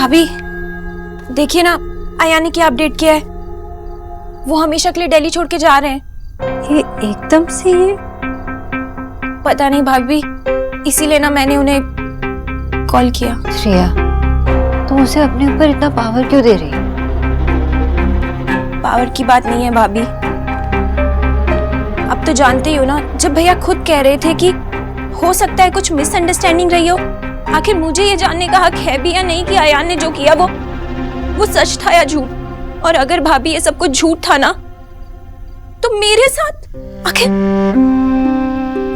भाभी देखिए ना, आयान ने क्या अपडेट किया है। वो हमेशा के लिए दिल्ली छोड़ के जा रहे हैं। ये एकदम से ये पता नहीं भाभी, इसीलिए ना मैंने उन्हें कॉल किया। श्रेया, तुम उसे अपने ऊपर इतना पावर क्यों दे रही हो? पावर की बात नहीं है भाभी, अब तो जानते ही हो ना, जब भैया खुद कह रहे थे कि हो सकता है कुछ मिसअंडरस्टैंडिंग रही हो, आखिर मुझे ये जानने का हक है भी या नहीं कि आयान ने जो किया वो सच था या झूठ। और अगर भाभी ये सब कुछ झूठ था ना, तो मेरे साथ आखिर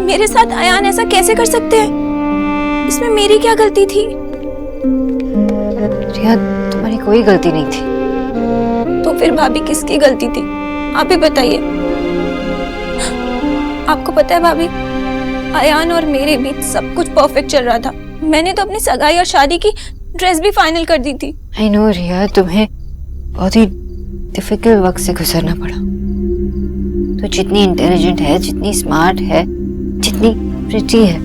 मेरे साथ आयान ऐसा कैसे कर सकते हैं? इसमें मेरी क्या गलती थी? श्रेया, तुम्हारी कोई गलती नहीं थी। तो फिर भाभी किसकी गलती थी? आप ही बताइए। आपको पता है भाभी, आयान और मेरे बीच सब कुछ परफेक्ट चल रहा था। मैंने तो अपनी सगाई और शादी की ड्रेस भी फाइनल कर दी थी। आई नो रिया, तुम्हें बहुत ही डिफिकल्ट वक्त से गुजरना पड़ा। तो जितनी इंटेलिजेंट है, जितनी स्मार्ट है, जितनी प्रिटी है,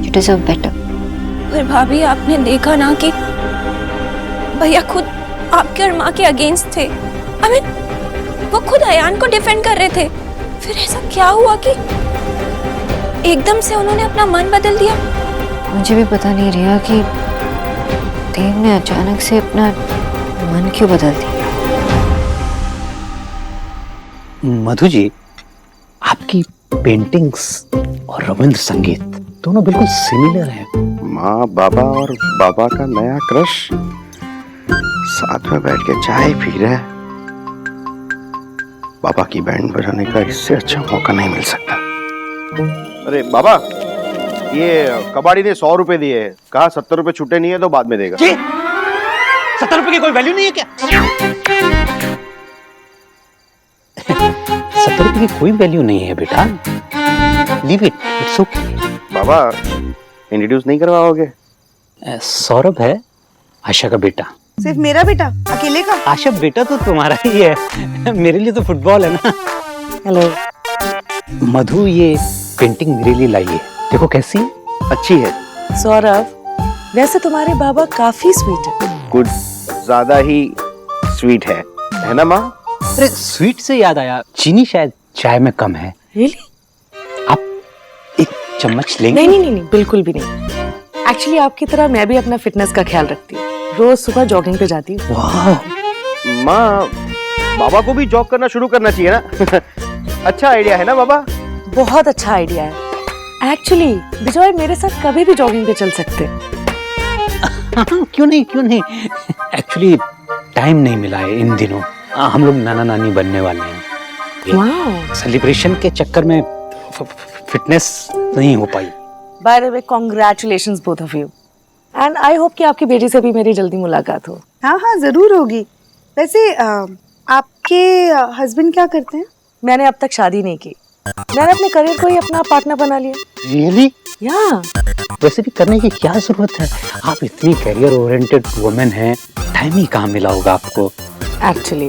यू डिजर्व बेटर। पर भाभी आपने देखा ना कि भैया खुद आपके और माँ के अगेंस्ट थे। I mean, वो खुद आयान को डिफेंड कर रहे थे। फिर ऐसा क्या हुआ कि एकदम से उन्होंने अपना मन बदल दिया? मुझे भी पता नहीं रिया कि देव ने अचानक से अपना मन क्यों बदल दिया। मधु जी, आपकी पेंटिंग्स और रविंद्र संगीत दोनों बिल्कुल सिमिलर हैं। माँ, बाबा और बाबा का नया क्रश साथ में बैठ के चाय पी रहे हैं। बाबा की बैंड बजाने का इससे अच्छा मौका नहीं मिल सकता। अरे बाबा, ये कबाड़ी ने 100 रुपए दिए, कहा 70 रुपए छुट्टे नहीं है तो बाद में देगा। 70 रुपए की कोई वैल्यू नहीं है क्या? 70 रुपए की कोई वैल्यू नहीं है बेटा, leave it, it's okay. Baba, introduce नहीं करवाओगे? सौरभ है आशा का बेटा। सिर्फ मेरा बेटा अकेले का? आशा बेटा तो तुम्हारा ही है, मेरे लिए तो फुटबॉल है ना। हेलो मधु, ये पेंटिंग मेरे लिए लाई है, देखो कैसी है। अच्छी है। सौरभ, वैसे तुम्हारे बाबा काफी स्वीट है। कुछ ज्यादा ही स्वीट है ना माँ? अरे स्वीट से याद आया, चीनी शायद चाय में कम है। रियली? आप एक चम्मच लेंगे? नहीं, बिल्कुल भी नहीं। एक्चुअली आपकी तरह मैं भी अपना फिटनेस का ख्याल रखती हूँ। रोज सुबह जॉगिंग पे जाती हूँ। वाह माँ, बाबा को भी जॉग करना शुरू करना चाहिए ना। अच्छा आइडिया है ना बाबा? बहुत अच्छा आइडिया है। एक्चुअली विजय मेरे साथ कभी भी जॉगिंग पे चल सकते। क्यों नहीं एक्चुअली टाइम नहीं मिला है इन दिनों। हम लोग नाना नानी बनने वाले हैं। वाह, सेलिब्रेशन के चक्कर में फिटनेस नहीं हो पाई। By the way congratulations both of you, and I hope कि आपकी बेटी से भी मेरी जल्दी मुलाकात हो। हाँ, जरूर होगी। वैसे आपके हस्बैंड क्या करते हैं? मैंने अब तक शादी नहीं की। मैंने अपने करियर को ही अपना पार्टनर बना लिया। रियली? या वैसे भी करने की क्या जरूरत है, आप इतनी करियर ओरिएंटेड वुमेन हैं, टाइम ही कहाँ मिला होगा आपको। एक्चुअली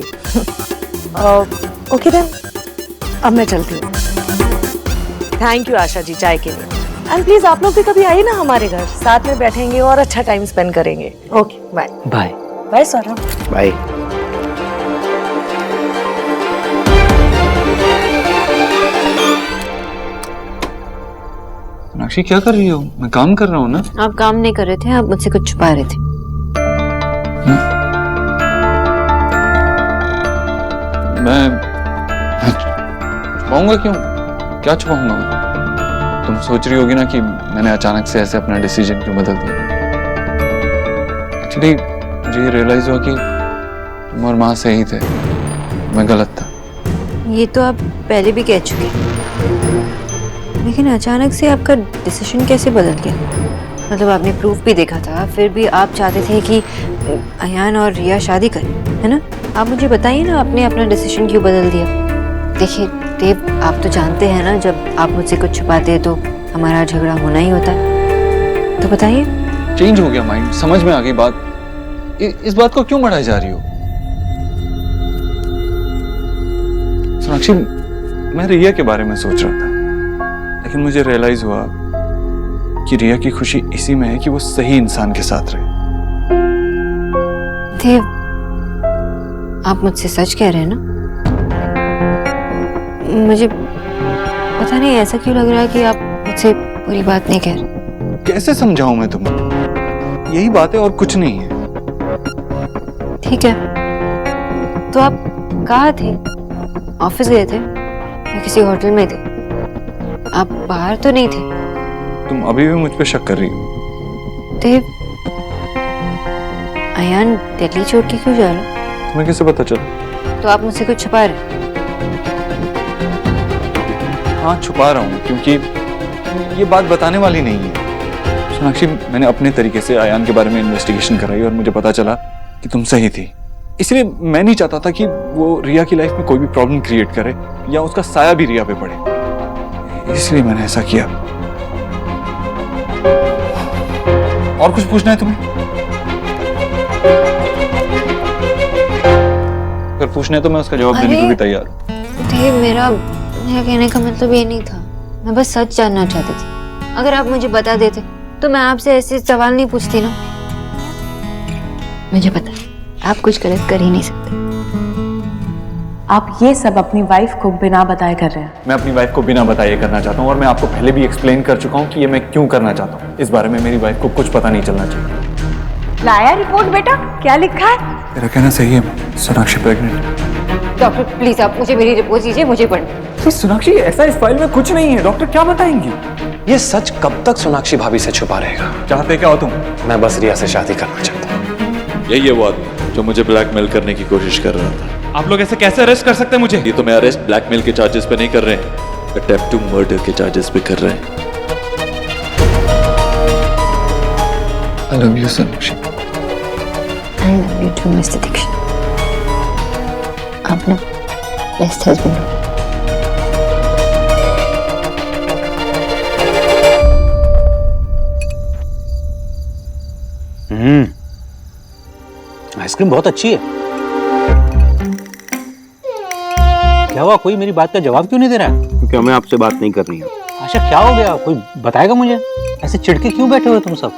ओके देन, अब मैं चलती हूँ। थैंक यू आशा जी चाय के लिए। एंड प्लीज आप लोग भी कभी आइए ना हमारे घर, साथ में बैठेंगे और अच्छा टाइम स्पेंड करेंगे। Okay bye. Bye bye Saurabh. Bye. Meenakshi, क्या कर रही हो? मैं काम कर रहा हूँ ना। आप काम नहीं कर रहे थे, आप मुझसे कुछ छुपा रहे थे। मैं छुपाऊंगा क्यों? क्या छुपाऊंगा मैं? तुम सोच रही होगी ना कि मैंने अचानक से ऐसे अपना डिसीजन क्यों बदल दिया। एक्चुअली मुझे ये रियलाइज हुआ कि तुम और माँ सही थे, मैं गलत था। ये तो आप पहले भी कह चुके, लेकिन अचानक से आपका डिसीजन कैसे बदल गया? मतलब आपने प्रूफ भी देखा था, फिर भी आप चाहते थे कि अयान और रिया शादी करें, है ना? आप मुझे बताइए ना, आपने अपना डिसीजन क्यों बदल दिया? देखिए देव, आप तो जानते हैं ना, जब आप मुझसे कुछ छुपाते हैं तो हमारा झगड़ा होना ही होता है। तो बताइए। चेंज हो गया माइंड, समझ में आ गई बात। इस बात को क्यों बढ़ाई जा रही हो? सोनाक्षी, मैं रिया के बारे में सोच रहा था, लेकिन मुझे रियलाइज हुआ कि रिया की खुशी इसी में है कि वो सही इंसान के साथ रहे। देव, आप मुझसे सच कह रहे हैं ना? मुझे पता नहीं ऐसा क्यों लग रहा है कि आप मुझसे पूरी बात नहीं कह रहे। कैसे समझाऊं मैं तुम्हें? यही बात है और कुछ नहीं है। ठीक है, तो आप कहाँ थे? ऑफिस गए थे या किसी होटल में थे? आप बाहर तो नहीं थे? तुम अभी भी मुझ पे शक कर रही हो? देव, अयान दिल्ली छोड़ के क्यों जा रहा? तुम्हें कैसे पता चला? तो आप मुझसे कुछ छुपा रहे? हाँ, छुपा रहा हूँ क्योंकि ये बात बताने वाली नहीं है। सोनाक्षी, मैंने अपने तरीके से अयान के बारे में इन्वेस्टिगेशन कराई और मुझे पता चला कि तुम सही थी। इसलिए मैं नहीं चाहता था कि वो रिया की लाइफ में कोई भी प्रॉब्लम क्रिएट करे या उसका साया भी रिया पे पड़े, इसलिए मैंने ऐसा किया। और कुछ पूछना है तुम्हें? अगर पूछना है तो मैं उसका जवाब देने को भी तैयार हूँ। देव, मेरा कहने का मतलब ये नहीं था। मैं बस सच जानना चाहती थी। अगर आप मुझे बता देते तो मैं आपसे ऐसे सवाल नहीं पूछती ना। मुझे पता है आप कुछ गलत कर ही नहीं सकते। आप ये सब अपनी वाइफ को बिना बताए कर रहे हैं। मैं अपनी वाइफ को बिना बताए करना चाहता हूँ और मैं आपको पहले भी एक्सप्लेन कर चुका हूँ कि ये मैं क्यों करना चाहता हूँ। इस बारे में मेरी वाइफ को कुछ पता नहीं चलना चाहिए। लाया रिपोर्ट बेटा, क्या लिखा है? मेरा कहना सही है, सोनाक्षी प्रेग्नेंट। डॉक्टर प्लीज आप मुझे मेरी रिपोर्ट दीजिए, मुझे पढ़ना। सोनाक्षी, ऐसा इस फाइल में कुछ नहीं है। डॉक्टर क्या बताएंगी? ये सच कब तक सोनाक्षी भाभी से छुपा रहेगा? चाहते क्या हो तुम? मैं बस रिया से शादी करना चाहता हूँ। यही है वो आदमी जो मुझे ब्लैकमेल करने की कोशिश कर रहा था। आप लोग ऐसे कैसे अरेस्ट कर सकते हैं मुझे? ये तो मैं अरेस्ट ब्लैकमेल के चार्जेस पे नहीं कर रहे हैं, अटेम्प्ट टू मर्डर के चार्जेस पे कर रहे हैं। I love you, Sonakshi. I love you too, Mr. Dixit. आप ना बेस्ट हस्बैंड हो। आइसक्रीम बहुत अच्छी है। क्या हुआ, कोई मेरी बात का जवाब क्यों नहीं दे रहा है? क्योंकि हमें आपसे बात नहीं करनी है। अच्छा, क्या हो गया? कोई बताएगा मुझे? ऐसे चिढ़के क्यों बैठे हो तुम सब?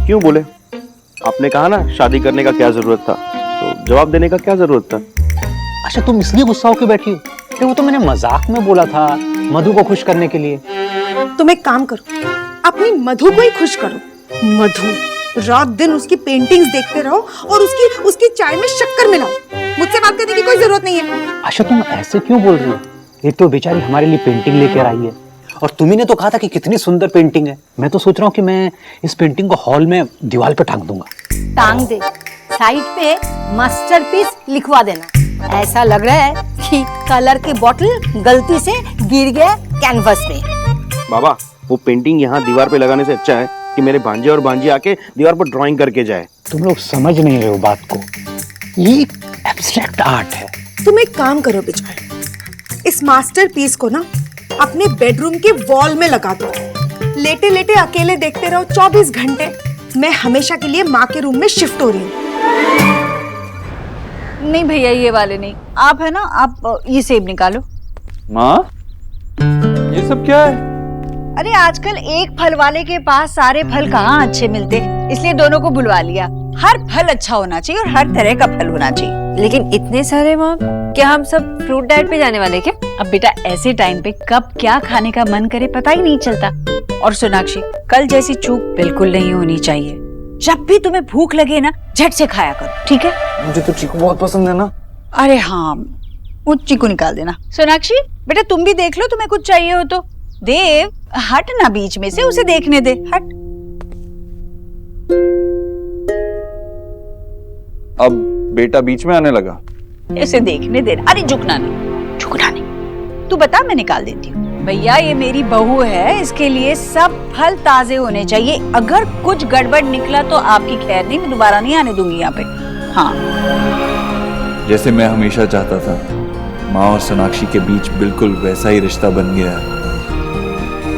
क्यों बोले? आपने कहा ना शादी करने का क्या जरूरत था, तो जवाब देने का क्या जरूरत था? अच्छा, तुम इसलिए गुस्सा होकर बैठी हो? अरे वो तो मैंने मजाक में बोला था, मधु को खुश करने के लिए। तुम एक काम करो, अपनी मधु को ही खुश करो। मधु, रात दिन उसकी पेंटिंग्स देखते रहो और उसकी चाय में शक्कर मिलाओ। मुझसे बात करने की कोई जरूरत नहीं है। अच्छा, तुम ऐसे क्यों बोल रही हो? एक तो बेचारी हमारे लिए पेंटिंग लेकर आई है और तुम्ही ने तो कहा था कि कितनी सुंदर पेंटिंग है। मैं तो सोच रहा हूँ कि मैं इस पेंटिंग को हॉल में दीवार पे टांग दूंगा। टांग दे, साइड पे मास्टरपीस लिखवा देना। ऐसा लग रहा है कि कलर की बोतल गलती से गिर गया कैनवस पे। बाबा, वो पेंटिंग यहाँ दीवार पे लगाने से अच्छा है कि मेरे भांजे और भांजी आके दीवार पर ड्राइंग करके जाए। तुम लोग समझ नहीं रहे हो बात को। ये एब्स्ट्रैक्ट आर्ट है। तुम एक काम करो बिचारे, इस मास्टरपीस को ना अपने बेडरूम के वॉल में लगा दो। लेटे लेटे अकेले देखते रहो 24 घंटे। मैं हमेशा के लिए माँ के रूम में शिफ्ट हो रही हूँ। नहीं भैया, ये वाले नहीं। आप है ना, आप ये सेब निकालो। माँ, ये सब क्या है? अरे आजकल एक फल वाले के पास सारे फल कहाँ अच्छे मिलते, इसलिए दोनों को बुलवा लिया। हर फल अच्छा होना चाहिए और हर तरह का फल होना चाहिए। लेकिन इतने सारे माँ, क्या हम सब फ्रूट डाइट पे जाने वाले क्या? अब बेटा, ऐसे टाइम पे कब क्या खाने का मन करे पता ही नहीं चलता। और सोनाक्षी, कल जैसी चूक बिल्कुल नहीं होनी चाहिए। जब भी तुम्हें भूख लगे ना, झट से खाया करो, ठीक है? मुझे तो चीकू बहुत पसंद है ना। अरे हाँ, वो चीकू निकाल देना। सोनाक्षी बेटा, तुम भी देख लो, तुम्हें कुछ चाहिए हो तो। देव, हट ना बीच में से, उसे देखने दे, हट। अब बेटा बीच में आने लगा। इसे देखने दे। अरे झुकना नहीं, झुकना नहीं। तू बता, मैं निकाल देती हूँ। भैया, ये मेरी बहू है, इसके लिए सब फल ताजे होने चाहिए। अगर कुछ गड़बड़ निकला तो आपकी खैर नहीं, मैं दोबारा नहीं आने दूंगी यहाँ पे। हाँ, जैसे मैं हमेशा चाहता था, माँ और सोनाक्षी के बीच बिल्कुल वैसा ही रिश्ता बन गया है।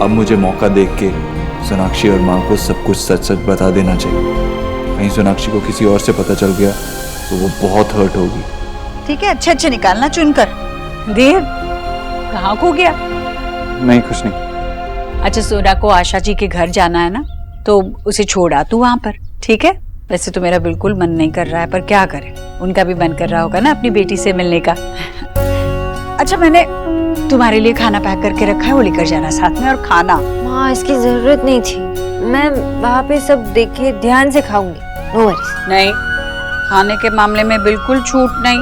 अब मुझे मौका देख के सोनाक्षी और माँ को सब कुछ सच सच बता देना चाहिए। कहीं सोनाक्षी को किसी और से पता चल गया तो वो बहुत हर्ट होगी। ठीक है, अच्छे अच्छे निकालना चुनकर। देव, कहाँ खो गया? नहीं, कुछ नहीं। अच्छा, सोना को आशा जी के घर जाना है ना, तो उसे छोड़ा तू वहां पर, ठीक है? वैसे तो मेरा बिल्कुल मन नहीं कर रहा है, पर क्या करें, उनका भी मन कर रहा होगा ना अपनी बेटी से मिलने का। अच्छा, मैंने तुम्हारे लिए खाना पैक करके रखा है, वो लेकर जाना साथ में। और खाना माँ, इसकी जरूरत नहीं थी, मैं वहाँ पे सब देख के ध्यान से खाऊंगी, नो वरीज। नहीं, खाने के मामले में बिल्कुल छूट नहीं।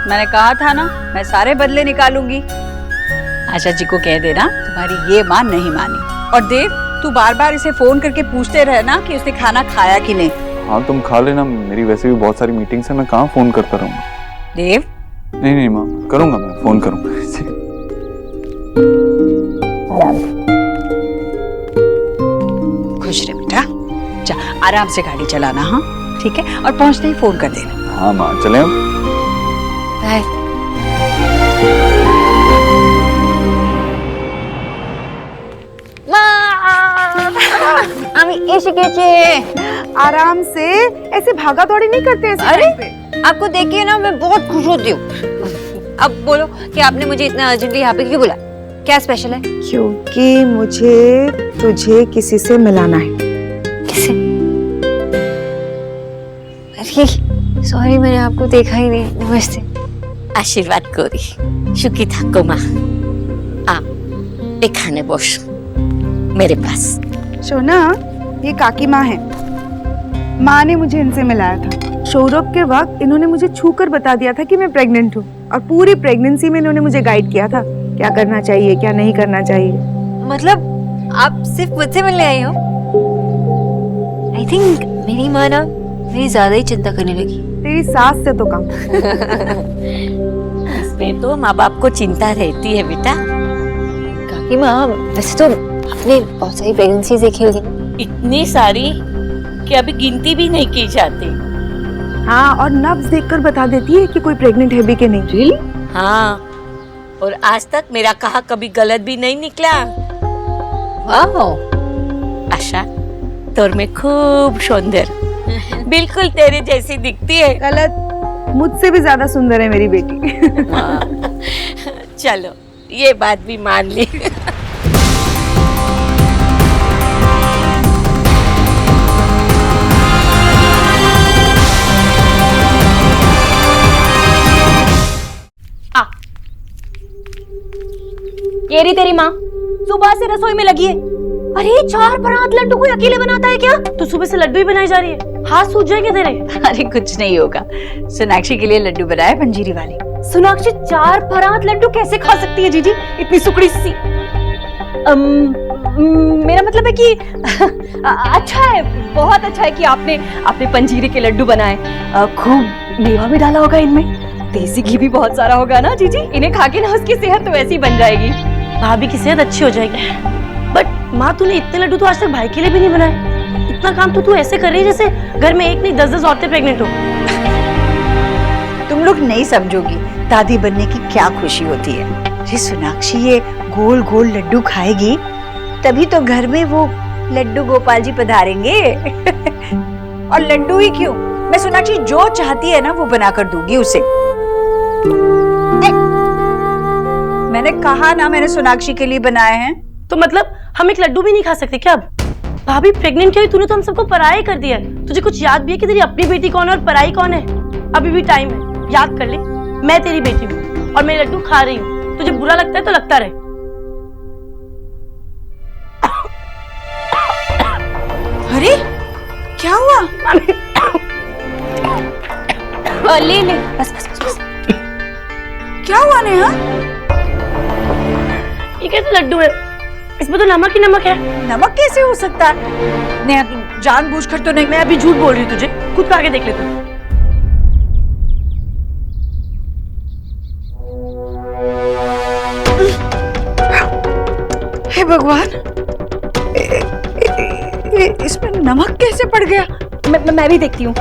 मैंने कहा था ना, मैं सारे बदले निकालूंगी। आशा जी को कह देना तुम्हारी ये माँ नहीं मानी। और देव, तू बार बार इसे फोन करके पूछते रहना कि उसने खाना खाया कि नहीं। हाँ तुम खा लेना, मेरी वैसे भी बहुत सारी मीटिंग्स है, मैं कहाँ फोन करता रहूंगा। देव, नहीं नहीं माँ, करूंगा, मैं फोन करूंगा इसे। खुश रह बेटा, जा आराम से गाड़ी चलाना। हाँ ठीक है, और पहुंचते ही फोन कर देना। हाँ माँ, चले हम। बाय। আমি এসে গেছি। आराम से, ऐसे भागा दौड़ी नहीं करते ऐसे अरे टाइम पे। आपको देखिए ना, मैं बहुत खुश होती हूँ। अब बोलो कि आपने मुझे इतना अर्जेंटली यहाँ पे क्यों बुलाया, क्या स्पेशल है? क्योंकि मुझे तुझे किसी से मिलाना है। किसे? अरे सॉरी, मैंने आपको देखा ही नहीं। नमस्ते। आशीर्वाद करी सुखी থাকো মা এখানে বস मेरे पास। सोना, ये काकी माँ है। माँ ने मुझे इनसे मिलाया था। सौरभ के वक्त इन्होंने मुझे छूकर बता दिया था कि मैं प्रेग्नेंट हूँ, और पूरी प्रेगनेंसी में इन्होंने मुझे गाइड किया था क्या करना चाहिए क्या नहीं करना चाहिए। मतलब आप सिर्फ मुझसे मिलने आई हो? आई थिंक मेरी माँ ना मेरी ज्यादा ही चिंता करने लगी। तेरी सास से तो कम। इसमें तो माँ बाप को चिंता रहती है बेटा। काकी माँ, वैसे तो आपने बहुत सारी प्रेगनेंसी देखी होगी। इतनी सारी कि अभी गिनती भी नहीं की जाती। हाँ, और नब्ज देखकर बता देती है कि कोई प्रेग्नेंट है भी कि नहीं। Really? हाँ, और आज तक मेरा कहा कभी गलत भी नहीं निकला। वाह आशा, तोर में खूब सुंदर, बिल्कुल तेरे जैसी दिखती है। गलत, मुझसे भी ज्यादा सुंदर है मेरी बेटी। चलो, ये बात भी मान ली। ये रही तेरी माँ, सुबह से रसोई में लगी है। अरे 4 परात लड्डू कोई अकेले बनाता है क्या? तो सुबह से लड्डू ही बनाई जा रही है, हाथ सूज जाएंगे तेरे। अरे कुछ नहीं होगा, सोनाक्षी के लिए लड्डू बनाए पंजीरी वाली। सोनाक्षी 4 परात लड्डू कैसे खा सकती है जीजी, इतनी सुकड़ी सी? मेरा मतलब है कि अच्छा है, बहुत अच्छा है कि आपने पंजीरी के लड्डू बनाए। खूब मेवा भी डाला होगा इनमें, देसी घी भी बहुत सारा होगा ना जीजी। इन्हें खा के ना उसकी सेहत तो वैसी ही बन जाएगी, भाभी की सेहत अच्छी हो जाएगी। बट माँ, तूने इतने लड्डू तो आज तक भाई के लिए भी नहीं बनाए। इतना काम तो तू ऐसे कर रही है जैसे घर में एक नहीं 10-10 औरतें प्रेग्नेंट हो। तुम लोग नहीं समझोगी दादी बनने की क्या खुशी होती है। अरे सोनाक्षी ये गोल गोल लड्डू खाएगी, तभी तो घर में वो लड्डू गोपाल जी पधारेंगे। और लड्डू ही क्यों, मैं सोनाक्षी जो चाहती है ना वो बनाकर दूंगी उसे। मैंने कहा ना, मैंने सोनाक्षी के लिए बनाए हैं। तो मतलब हम एक लड्डू भी नहीं खा सकते क्या अब? भाभी प्रेग्नेंट क्या हुई, तूने तो हम सबको पराया कर दिया है। तुझे कुछ याद भी है कि तेरी अपनी बेटी कौन है और पराई कौन है? अभी भी टाइम है, याद कर ले। मैं तेरी बेटी हूँ और मैं लड्डू खा रही हूँ। तुझे बुरा लगता है तो लगता रहे। अरे क्या हुआ? ले ले, बस बस बस बस। क्या हुआ नेहा? ये कैसे लड्डू है? इसमें तो नमक ही नमक है। नमक कैसे हो सकता है? नेहा तू जानबूझकर तो नहीं। मैं अभी झूठ बोल रही हूँ, तुझे खुद खा के देख ले तू। हे भगवान, इसमें नमक कैसे पड़ गया? मैं भी देखती हूँ।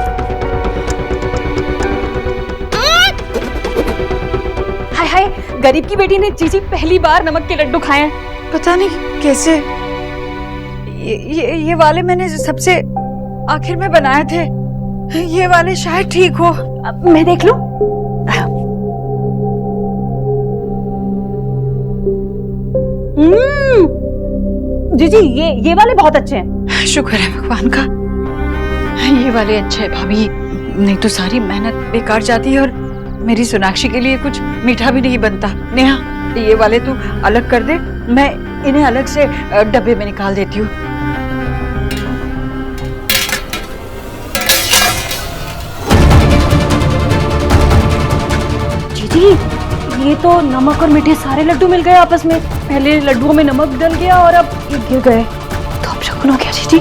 हाय हाय, गरीब की बेटी ने जीजी पहली बार नमक के लड्डू खाए हैं। पता नहीं कैसे। ये वाले मैंने सबसे आखिर में बनाए थे, ये वाले शायद ठीक हो। अब मैं देख लूं? जीजी ये वाले बहुत अच्छे हैं। शुक्र है भगवान का। ये वाले अच्छे है भाभी, नहीं तो सारी मेहनत बेकार जाती है और मेरी सोनाक्षी के लिए कुछ मीठा भी नहीं बनता। नेहा ये वाले तू अलग कर दे, मैं इन्हें अलग से डब्बे में निकाल देती हूँ। दीदी ये तो नमक और मीठे सारे लड्डू मिल गए आपस में। पहले लड्डुओं में नमक डल गया और अब ये गिर गए, तो अब शकुन हो गया दीदी।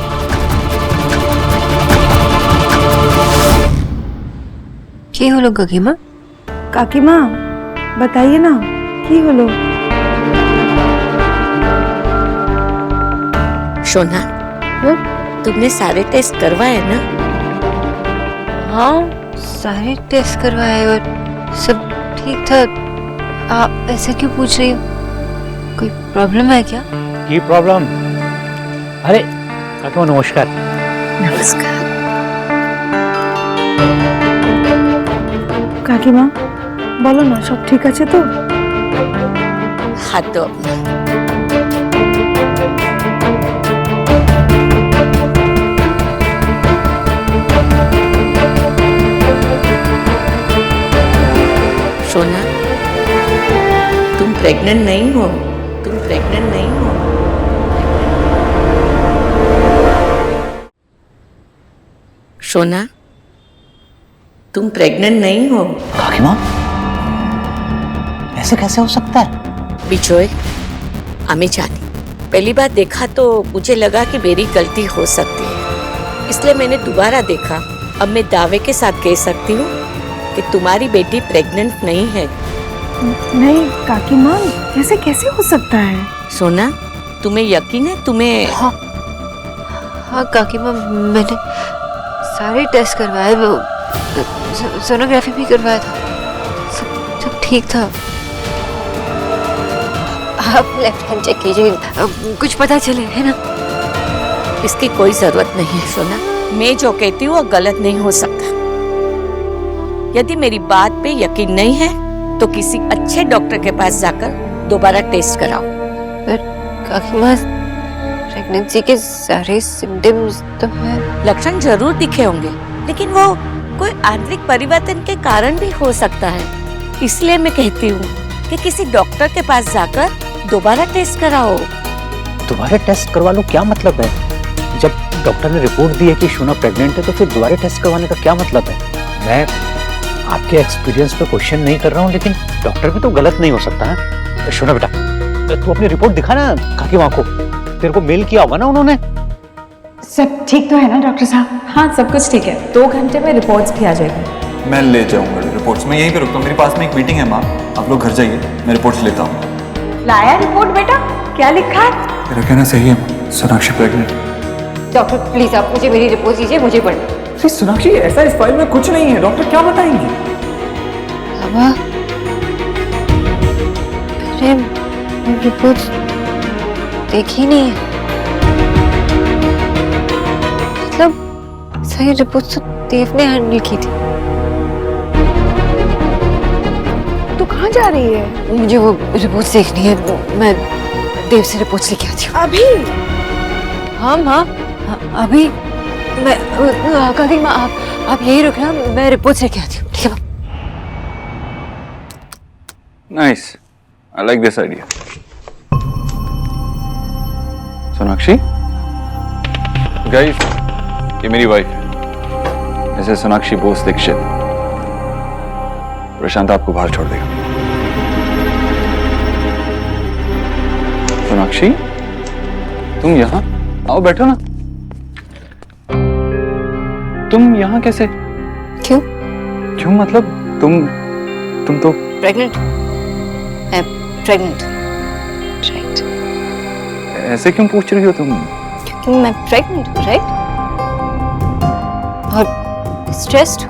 কি হলো কাকিমা? काकीमा बताइए ना की हलो। सोना, तुमने सारे टेस्ट करवाए ना? हाँ सारे टेस्ट करवाए और सब ठीक था। आप ऐसे क्यों पूछ रही हो? कोई प्रॉब्लम है क्या? की प्रॉब्लम? अरे काकीमा नमस्कार। नमस्कार। काकीमा बोलो ना सब ठीक আছে তো? हाथ दो अपना। सोना, तुम प्रेग्नेंट नहीं हो, तुम प्रेग्नेंट नहीं हो। सोना, तुम प्रेग्नेंट नहीं हो। काकीमा ऐसे कैसे हो सकता है? बिजोय, आमी जानी, पहली बार देखा तो मुझे लगा कि मेरी गलती हो सकती है, इसलिए मैंने दोबारा देखा। अब मैं दावे के साथ कह सकती हूँ कि तुम्हारी बेटी प्रेग्नेंट नहीं है। नहीं काकीमा कैसे कैसे हो सकता है? सोना, तुम्हें यकीन है? तुम्हें हाँ काकीमा मैंने सारे टेस्ट करवाए, वो सोनोग्राफी भी करवाया था, सब ठीक था। आप लेफ्ट हैंड चेक कीजिए, कुछ पता चले है ना? इसकी कोई जरूरत नहीं है सोना, मैं जो कहती हूँ वो गलत नहीं हो सकता। यदि मेरी बात पे यकीन नहीं है तो किसी अच्छे डॉक्टर के पास जाकर दोबारा टेस्ट कराओ। पर काकीमा प्रेगनेंसी के सारे सिम्टम्स तो है। लक्षण जरूर दिखे होंगे, लेकिन वो कोई आंतरिक परिवर्तन के कारण भी हो सकता है। इसलिए मैं कहती हूँ कि किसी डॉक्टर के पास जाकर दोबारा टेस्ट कराओ। दोबारा टेस्ट करवा लो क्या मतलब है? जब डॉक्टर ने रिपोर्ट दी है कि शोना प्रेग्नेंट है तो फिर दोबारा टेस्ट करवाने का क्या मतलब है? मैं आपके एक्सपीरियंस पे क्वेश्चन नहीं कर रहा हूँ, लेकिन डॉक्टर भी तो गलत नहीं हो सकता है। शोना बेटा, तू अपनी रिपोर्ट दिखा ना काकीमा को, तेरे को मेल किया होगा ना उन्होंने। सब ठीक तो है ना डॉक्टर साहब? हाँ सब कुछ ठीक है, 2 घंटे में रिपोर्ट्स भी आ जाएगी। मैं ले जाऊंगा रिपोर्ट्स, मैं यहीं पे रुकता हूँ, मेरे पास में एक मीटिंग है माँ, आप लोग घर जाइए, मैं रिपोर्ट्स लेता हूँ। लाया रिपोर्ट बेटा? क्या लिखा है? मेरा कहना सही है माँ, सोनाक्षी प्रेग्नेंट। डॉक्टर प्लीज आप मुझे मेरी रिपोर्ट दीजिए, मुझे पढ़ना। सोनाक्षी ऐसा इस फाइल में कुछ नहीं है, डॉक्टर क्या बताएंगे? मैंने रिपोर्ट देखी नहीं है, मतलब सही रिपोर्ट तो देव ने हैंडल की थी। तू कहाँ जा रही है? मुझे वो रिपोर्ट देखनी है, मैं देव से रिपोर्ट लेके आती हूँ। अभी? हाँ हाँ अभी मैं काकीमा आप यही रुकना, मैं रिपोर्ट लेके आती हूँ, ठीक है? Nice, I like this idea. Sonakshi, guys, ये मेरी वाइफ है, जैसे सोनाक्षी बोस दीक्षित। प्रशांत आपको बाहर छोड़ देगा। सोनाक्षी, तुम यहाँ आओ, बैठो ना। तुम यहाँ कैसे? क्यों? क्यों मतलब तुम तो प्रेग्नेंट? मैं प्रेग्नेंट। राइट। ऐसे क्यों पूछ रही हो तुम? क्योंकि मैं प्रेग्नेंट हूँ, राइट? और स्ट्रेस्ड,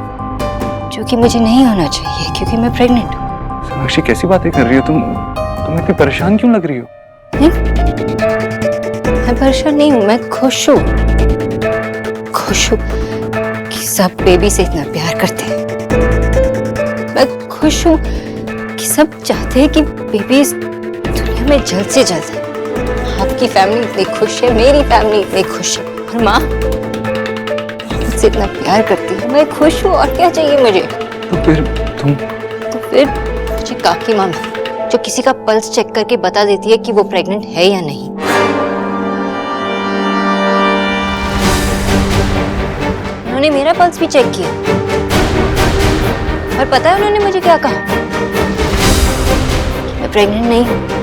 जो कि मुझे नहीं होना चाहिए क्योंकि मैं प्रेग्नेंट हूँ। सोनाक्षी कैसी बातें कर रही हो तुम इतनी परेशान क्यों लग रही हो? मैं परेशान नहीं हूँ, मैं खुश हूँ। खुश हूँ कि सब बेबी से इतना प्यार करते हैं। मैं खुश हूँ कि सब चाहते हैं कि बेबी इस दुनिया में जल्द से जल्द है। आपकी फैमिली इतनी खुश है, मेरी फैमिली इतनी खुश है, और माँ से इतना प्यार करती हूँ, मैं खुश हूँ, और क्या चाहिए मुझे? तो फिर तुम मुझे काकी मामी जो किसी का पल्स चेक करके बता देती है कि वो प्रेग्नेंट है या नहीं। उन्होंने मेरा पल्स भी चेक किया और पता है उन्होंने मुझे क्या कहा? मैं प्रेग्नेंट नहीं हूँ।